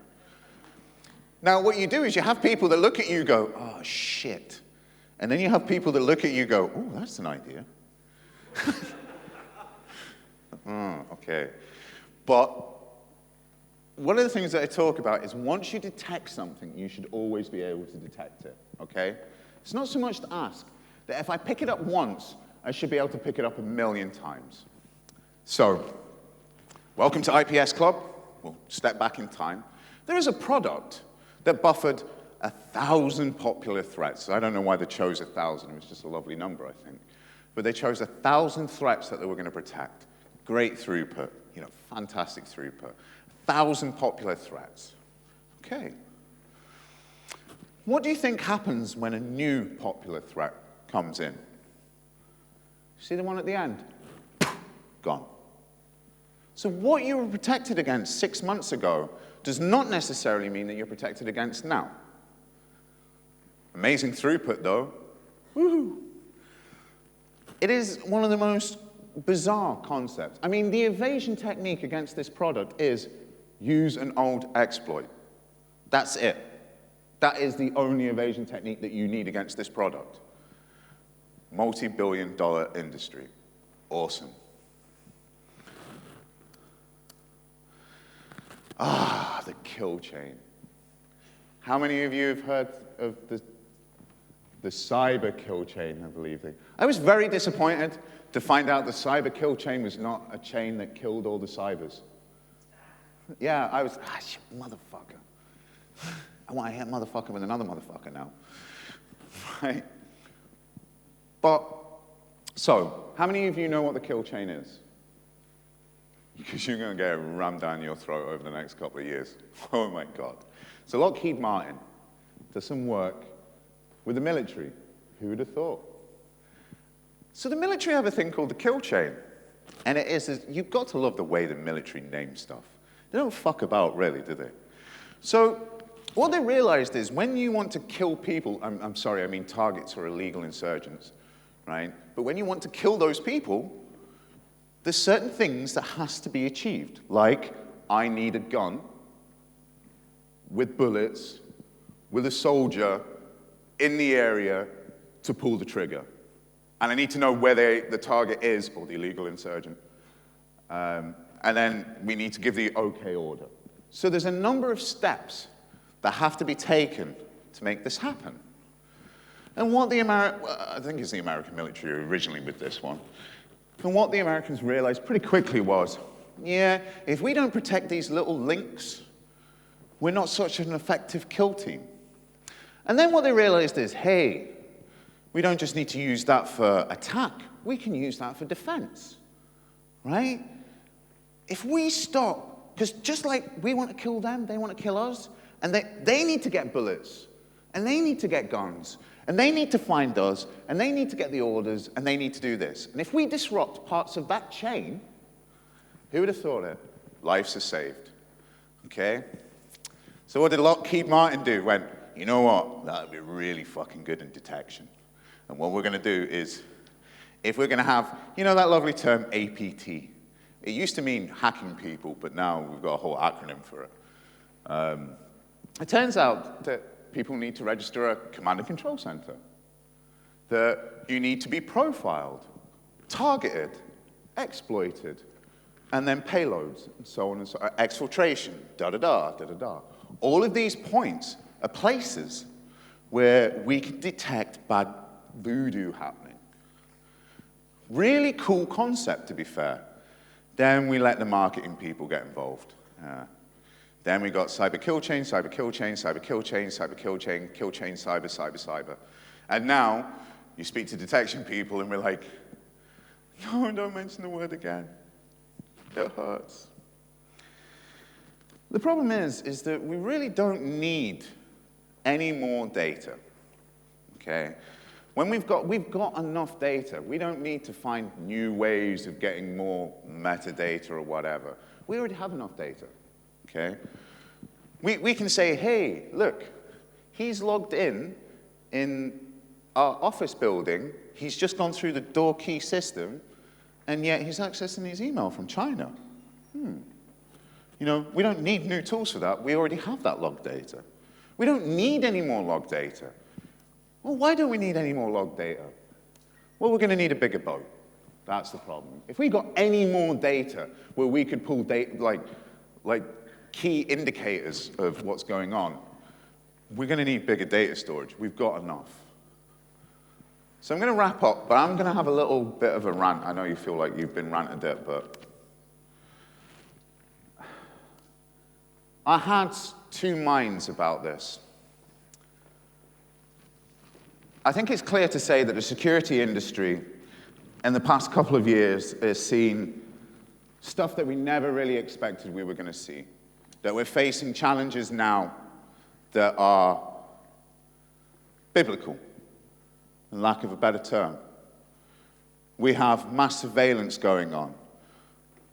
Now, what you do is you have people that look at you and go, oh, shit. And then you have people that look at you and go, oh, that's an idea. Oh, okay. But one of the things that I talk about is once you detect something, you should always be able to detect it, okay? It's not so much to ask that if I pick it up once, I should be able to pick it up 1,000,000 times. So, welcome to IPS Club. We'll step back in time. There is a product that buffered 1,000 popular threats. I don't know why they chose 1,000. It was just a lovely number, I think. But they chose 1,000 threats that they were going to protect. Great throughput, you know, fantastic throughput. 1,000 popular threats. Okay. What do you think happens when a new popular threat comes in? See the one at the end? Gone. So what you were protected against 6 months ago does not necessarily mean that you're protected against now. Amazing throughput, though. Woohoo! It is one of the most bizarre concepts. I mean, the evasion technique against this product is use an old exploit. That's it. That is the only evasion technique that you need against this product. Multi-billion-dollar industry. Awesome. Ah, the kill chain. How many of you have heard of the cyber kill chain, I believe? I was very disappointed to find out the cyber kill chain was not a chain that killed all the cybers. Yeah, I was, motherfucker. I want to hit motherfucker with another motherfucker now. Right? But, so, how many of you know what the kill chain is? Because you're going to get it rammed down your throat over the next couple of years. Oh my God. So Lockheed Martin does some work with the military. Who would have thought? So the military have a thing called the kill chain. And it is you've got to love the way the military name stuff. They don't fuck about, really, do they? So what they realized is when you want to kill people, I'm sorry, I mean targets or illegal insurgents, right? But when you want to kill those people, there's certain things that has to be achieved. Like, I need a gun with bullets, with a soldier in the area to pull the trigger. And I need to know where the target is, or the illegal insurgent. And then we need to give the okay order. So there's a number of steps that have to be taken to make this happen. And what I think it's the American military originally with this one. And what the Americans realized pretty quickly was, yeah, if we don't protect these little links, we're not such an effective kill team. And then what they realized is, hey, we don't just need to use that for attack, we can use that for defense, right? If we stop, because just like we want to kill them, they want to kill us, and they need to get bullets, and they need to get guns, and they need to find us, and they need to get the orders, and they need to do this. And if we disrupt parts of that chain, who would have thought it? Lives are saved, okay? So what did Lockheed Martin do? Went, you know what? That would be really fucking good in detection. And what we're going to do is, if we're going to have, you know that lovely term, APT? It used to mean hacking people, but now we've got a whole acronym for it. It turns out that people need to register a command and control center, that you need to be profiled, targeted, exploited, and then payloads, and so on and so on, exfiltration, da-da-da, da-da-da. All of these points are places where we can detect bad voodoo happening. Really cool concept, to be fair. Then we let the marketing people get involved. Then we got cyber kill chain, cyber kill chain, cyber kill chain, cyber kill chain, cyber, cyber, cyber. And now you speak to detection people and we're like, no, don't mention the word again. It hurts. The problem is that we really don't need any more data, okay? When we've got enough data. We don't need to find new ways of getting more metadata or whatever. We already have enough data, okay? We can say, hey, look, he's logged in our office building. He's just gone through the door key system, and yet he's accessing his email from China. You know, we don't need new tools for that. We already have that log data. We don't need any more log data. Well, why don't we need any more log data? Well, we're going to need a bigger boat. That's the problem. If we got any more data where we could pull data, like key indicators of what's going on, we're going to need bigger data storage. We've got enough. So I'm going to wrap up, but I'm going to have a little bit of a rant. I know you feel like you've been ranted at, but I had two minds about this. I think it's clear to say that the security industry in the past couple of years has seen stuff that we never really expected we were going to see. That we're facing challenges now that are biblical, in lack of a better term. We have mass surveillance going on.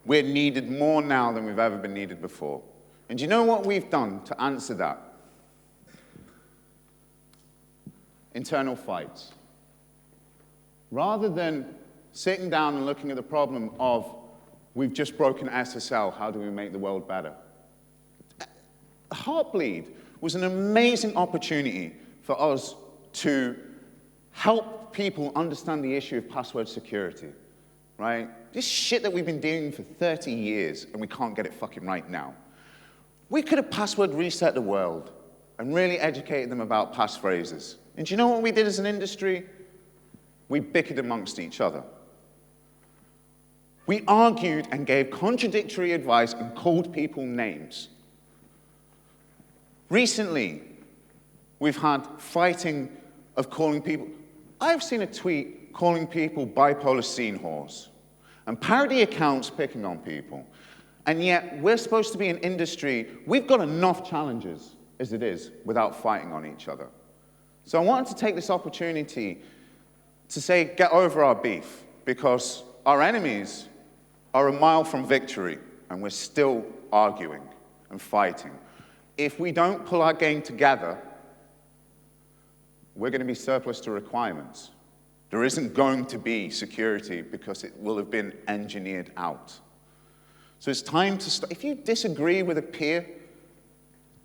We're needed more now than we've ever been needed before. And do you know what we've done to answer that? Internal fights. Rather than sitting down and looking at the problem of, we've just broken SSL, how do we make the world better? Heartbleed was an amazing opportunity for us to help people understand the issue of password security, right? This shit that we've been doing for 30 years and we can't get it fucking right now. We could have password reset the world and really educated them about passphrases. And do you know what we did as an industry? We bickered amongst each other. We argued and gave contradictory advice and called people names. Recently, we've had fighting of calling people. I've seen a tweet calling people bipolar scene whores and parody accounts picking on people. And yet, we're supposed to be an industry, we've got enough challenges as it is without fighting on each other. So I wanted to take this opportunity to say, get over our beef, because our enemies are a mile from victory, and we're still arguing and fighting. If we don't pull our game together, we're going to be surplus to requirements. There isn't going to be security because it will have been engineered out. So it's time to start. If you disagree with a peer,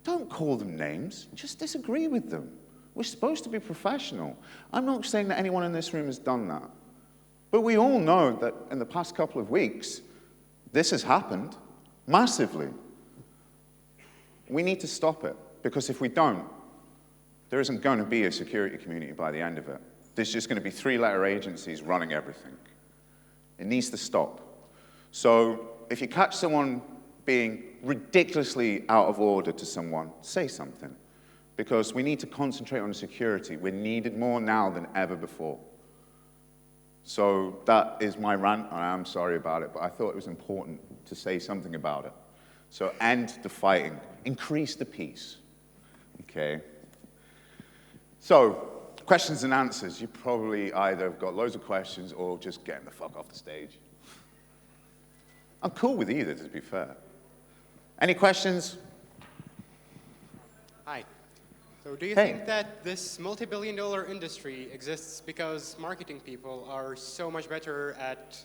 don't call them names. Just disagree with them. We're supposed to be professional. I'm not saying that anyone in this room has done that. But we all know that in the past couple of weeks, this has happened massively. We need to stop it, because if we don't, there isn't going to be a security community by the end of it. There's just going to be three-letter agencies running everything. It needs to stop. So if you catch someone being ridiculously out of order to someone, say something. Because we need to concentrate on security. We're needed more now than ever before. So that is my rant, and I'm sorry about it, but I thought it was important to say something about it. So end the fighting. Increase the peace. Okay? So, questions and answers. You probably either have got loads of questions or just getting the fuck off the stage. I'm cool with either, to be fair. Any questions? Hi. So do you think that this multi-billion-dollar industry exists because marketing people are so much better at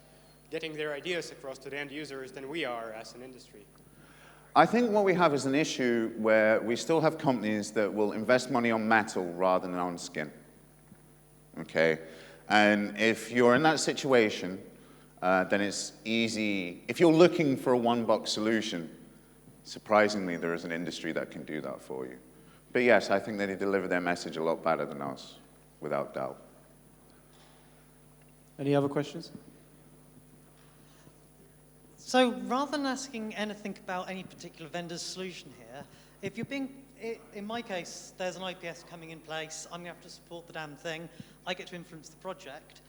getting their ideas across to the end users than we are as an industry? I think what we have is an issue where we still have companies that will invest money on metal rather than on skin. Okay? And if you're in that situation then it's easy. If you're looking for a one-box solution, surprisingly, there is an industry that can do that for you. But yes, I think they deliver their message a lot better than us, without doubt. Any other questions? So rather than asking anything about any particular vendor's solution here, if you're being, in my case, there's an IPS coming in place, I'm going to have to support the damn thing, I get to influence the project.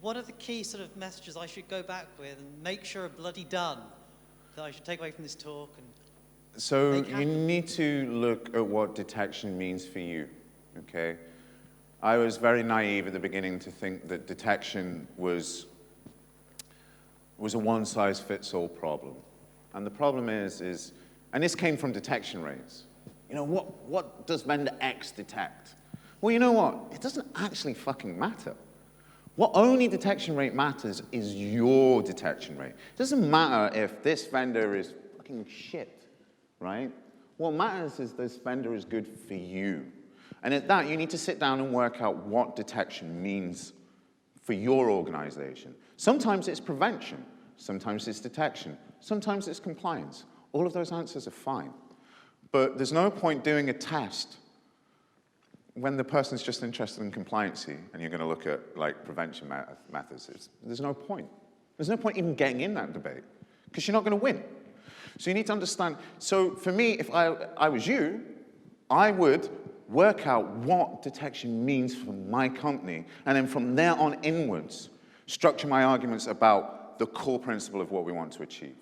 What are the key sort of messages I should go back with and make sure are bloody done that I should take away from this talk? And so you need to look at what detection means for you, okay? I was very naive at the beginning to think that detection was a one-size-fits-all problem. And the problem is, and this came from detection rates. You know, what does vendor X detect? Well, you know what? It doesn't actually fucking matter. What only detection rate matters is your detection rate. It doesn't matter if this vendor is fucking shit, right? What matters is this vendor is good for you. And at that, you need to sit down and work out what detection means for your organization. Sometimes it's prevention. Sometimes it's detection. Sometimes it's compliance. All of those answers are fine. But there's no point doing a test when the person's just interested in compliancy and you're going to look at like prevention methods. There's no point. There's no point even getting in that debate because you're not going to win. So you need to understand. So for me, if I was you, I would work out what detection means for my company, and then from there on inwards, structure my arguments about the core principle of what we want to achieve.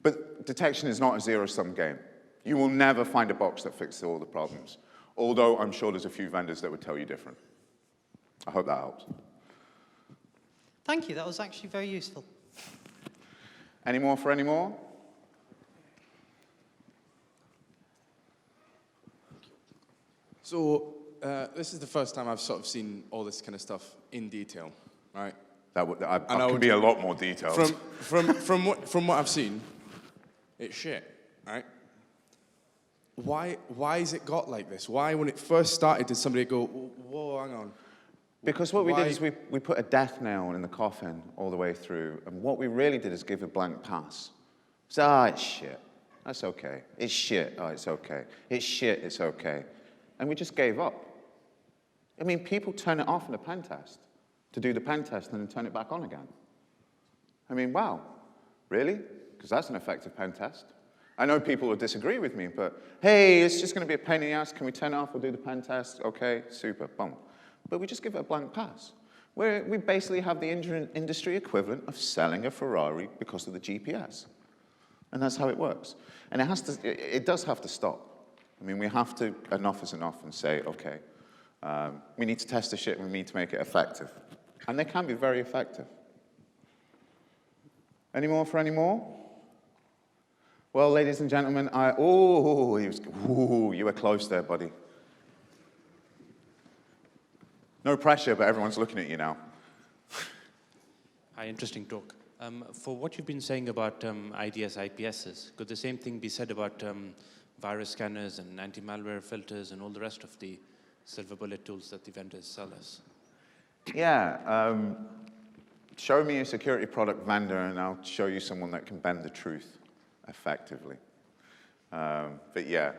But detection is not a zero-sum game. You will never find a box that fixes all the problems, although I'm sure there's a few vendors that would tell you different. I hope that helps. thank you, that was actually very useful. Any more for any more? So this is the first time I've sort of seen all this kind of stuff in detail, right? I can be a lot more detailed. From what I've seen, it's shit, right? Why has it got like this? Why, when it first started, did somebody go, whoa, hang on? Because what we did is we put a death nail in the coffin all the way through, and what we really did is give a blank pass. So, it's shit. That's okay. It's shit. Oh, it's okay. It's shit. It's okay. And we just gave up. I mean, people turn it off in a pen test to do the pen test and then turn it back on again. I mean, wow, really? Because that's an effective pen test. I know people will disagree with me, but hey, it's just going to be a pain in the ass. Can we turn it off? We'll do the pen test. Okay, super, boom. But we just give it a blank pass. We basically have the industry equivalent of selling a Ferrari because of the GPS. And that's how it works. And it does have to stop. I mean, we have to, enough is enough, and say, okay, we need to test the shit and we need to make it effective. And they can be very effective. Any more for any more? Well, ladies and gentlemen, you were close there, buddy. No pressure, but everyone's looking at you now. Hi, interesting talk. For what you've been saying about IDS, IPSs, could the same thing be said about virus scanners and anti-malware filters and all the rest of the silver bullet tools that the vendors sell us? Yeah, show me a security product vendor and I'll show you someone that can bend the truth effectively. But yeah,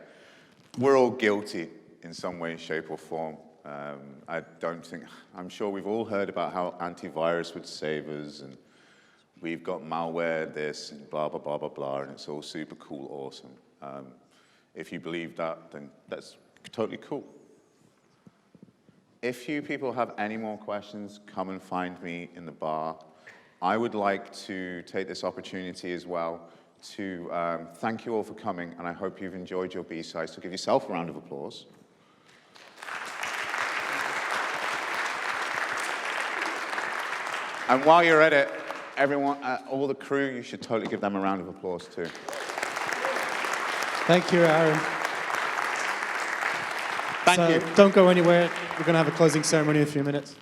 we're all guilty in some way, shape or form. I'm sure we've all heard about how antivirus would save us and we've got malware this and blah, blah, blah, blah, blah, and it's all super cool, awesome. If you believe that, then that's totally cool. If you people have any more questions, come and find me in the bar. I would like to take this opportunity as well to thank you all for coming, and I hope you've enjoyed your B-sides. So give yourself a round of applause. And while you're at it, everyone, all the crew, you should totally give them a round of applause too. Thank you, Arron. Thank you. Don't go anywhere. We're going to have a closing ceremony in a few minutes.